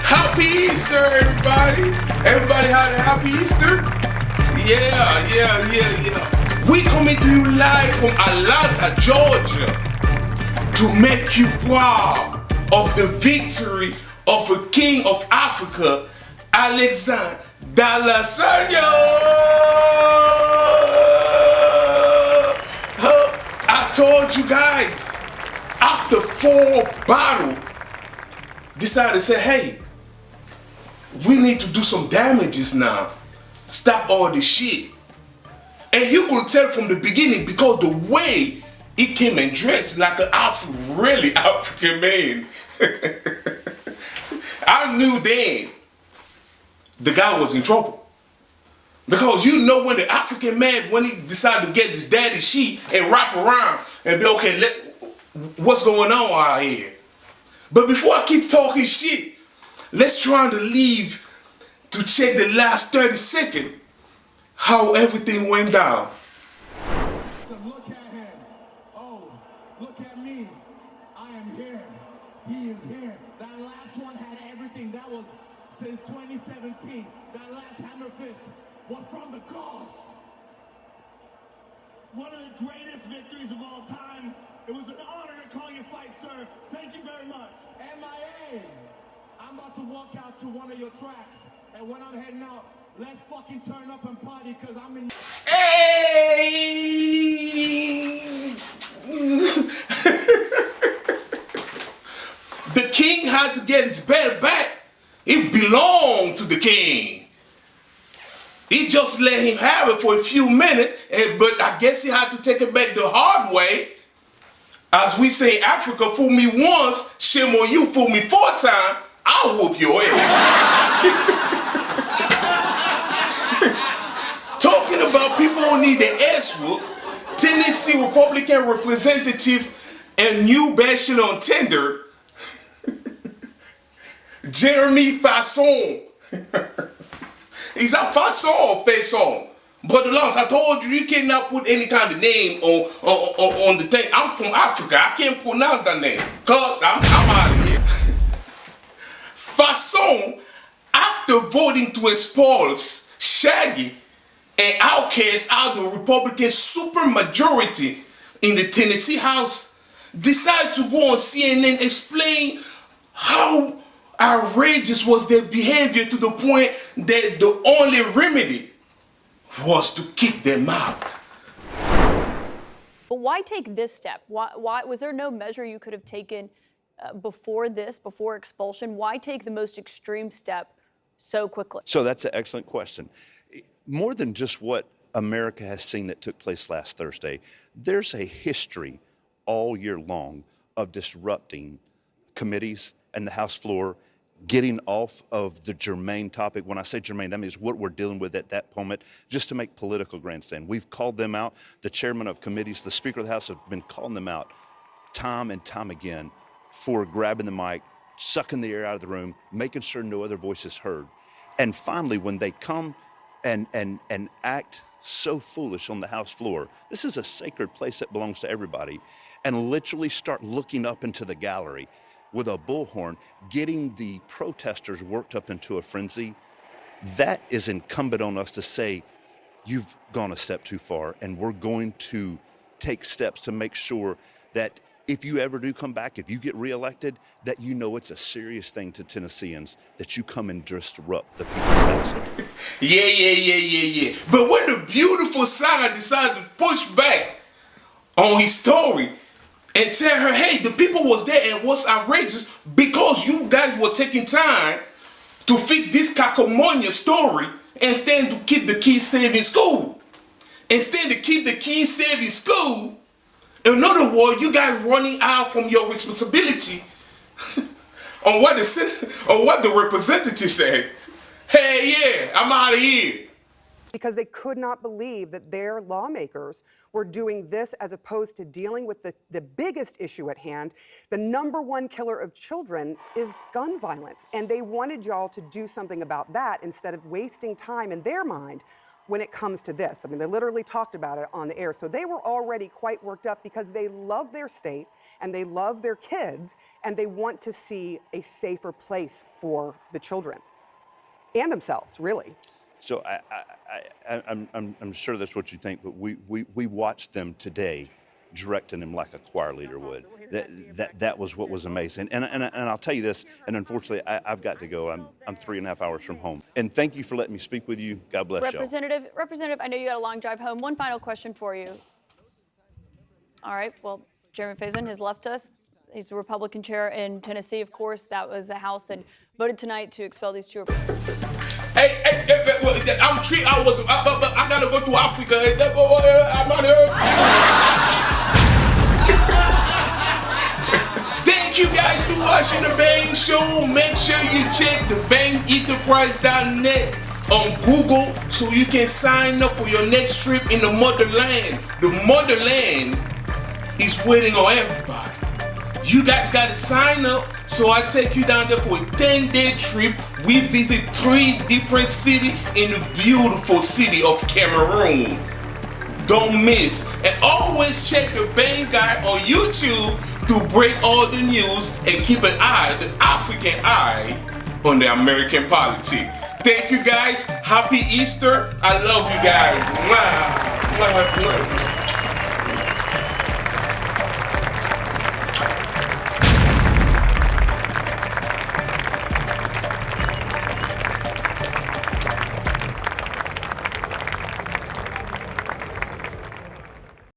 Happy Easter, everybody! Everybody had a happy Easter? Yeah. We coming to you live from Atlanta, Georgia, to make you proud of the victory of the King of Africa, Alexander Dalasagno. I told you guys, after 4 battles, decided to say, hey, we need to do some damages now. Stop all this shit. And you could tell from the beginning because the way he came and dressed like an really African man. I knew then the guy was in trouble. Because you know when the African man, when he decided to get his daddy sheet and wrap around and be okay, what's going on out here? But before I keep talking shit, let's try to leave to check the last 30 seconds how everything went down. So look at him. Oh, look at me. I am here. He is here. That last one had everything. That was since 2017. That last hammer fist was from the gods. One of the greatest victories of all time. It was an honor to call your fight, sir. Thank you very much. MIA. I'm about to walk out to one of your tracks. And when I'm heading out, let's fucking turn up and party because I'm in... Hey! The king had to get his belt back. It belonged to the king. He just let him have it for a few minutes, but I guess he had to take it back the hard way. As we say in Africa, fool me once, shame on you, fool me 4 times, I'll whoop your ass. Talking about people who need the ass whoop, Tennessee Republican representative and new bachelor on Tinder, Jeremy Fasson. Is that Fasson or Fasson? Brother Lance, I told you, you cannot put any kind of name on the thing. I'm from Africa. I can't pronounce that name. Cause I'm out of here. Fasson, after voting to expose Shaggy and Outkast out of the Republican supermajority in the Tennessee House, decided to go on CNN and explain how outrageous was their behavior to the point that the only remedy was to kick them out. But why take this step? Why was there no measure you could have taken before expulsion? Why take the most extreme step so quickly? So that's an excellent question. More than just what America has seen that took place last Thursday, there's a history all year long of disrupting committees and the House floor, getting off of the germane topic. When I say germane, that means what we're dealing with at that moment, just to make political grandstand. We've called them out. The chairman of committees, the Speaker of the House have been calling them out time and time again for grabbing the mic, sucking the air out of the room, making sure no other voice is heard. And finally, when they come and act so foolish on the House floor, this is a sacred place that belongs to everybody, and literally start looking up into the gallery with a bullhorn, getting the protesters worked up into a frenzy, that is incumbent on us to say, you've gone a step too far, and we're going to take steps to make sure that if you ever do come back, if you get reelected, that you know it's a serious thing to Tennesseans, that you come and disrupt the people's house. Yeah. But when the beautiful side decided to push back on his story, and tell her, hey, the people was there and was outrageous because you guys were taking time to fix this cacomania story instead to keep the kids safe in school. Instead to keep the kids safe in school, in other words, you guys running out from your responsibility on what the representative said. Hey, yeah, I'm out of here. Because they could not believe that their lawmakers were doing this as opposed to dealing with the biggest issue at hand. The #1 killer of children is gun violence. And they wanted y'all to do something about that instead of wasting time in their mind when it comes to this. I mean, they literally talked about it on the air. So they were already quite worked up because they love their state and they love their kids and they want to see a safer place for the children and themselves, really. So I'm sure that's what you think, but we watched them today directing him like a choir leader would. That was what was amazing. And I'll tell you this, and unfortunately I've got to go. I'm 3.5 hours from home. And thank you for letting me speak with you. God bless you. Representative, I know you got a long drive home. One final question for you. All right, well, Chairman Faison has left us. He's the Republican chair in Tennessee, of course. That was the House that voted tonight to expel these two. Hey, I'm 3 hours. I gotta go to Africa. I'm out here. Thank you guys for watching the Bang Show. Make sure you check the bangenterprise.net on Google so you can sign up for your next trip in the motherland. The motherland is waiting on everybody. You guys gotta sign up so I take you down there for a 10-day trip. We visit 3 different cities in the beautiful city of Cameroon. Don't miss. And always check the Bang Guy on YouTube to break all the news and keep an eye, the African eye, on the American politics. Thank you guys. Happy Easter. I love you guys. Mwah. Mwah. Mwah.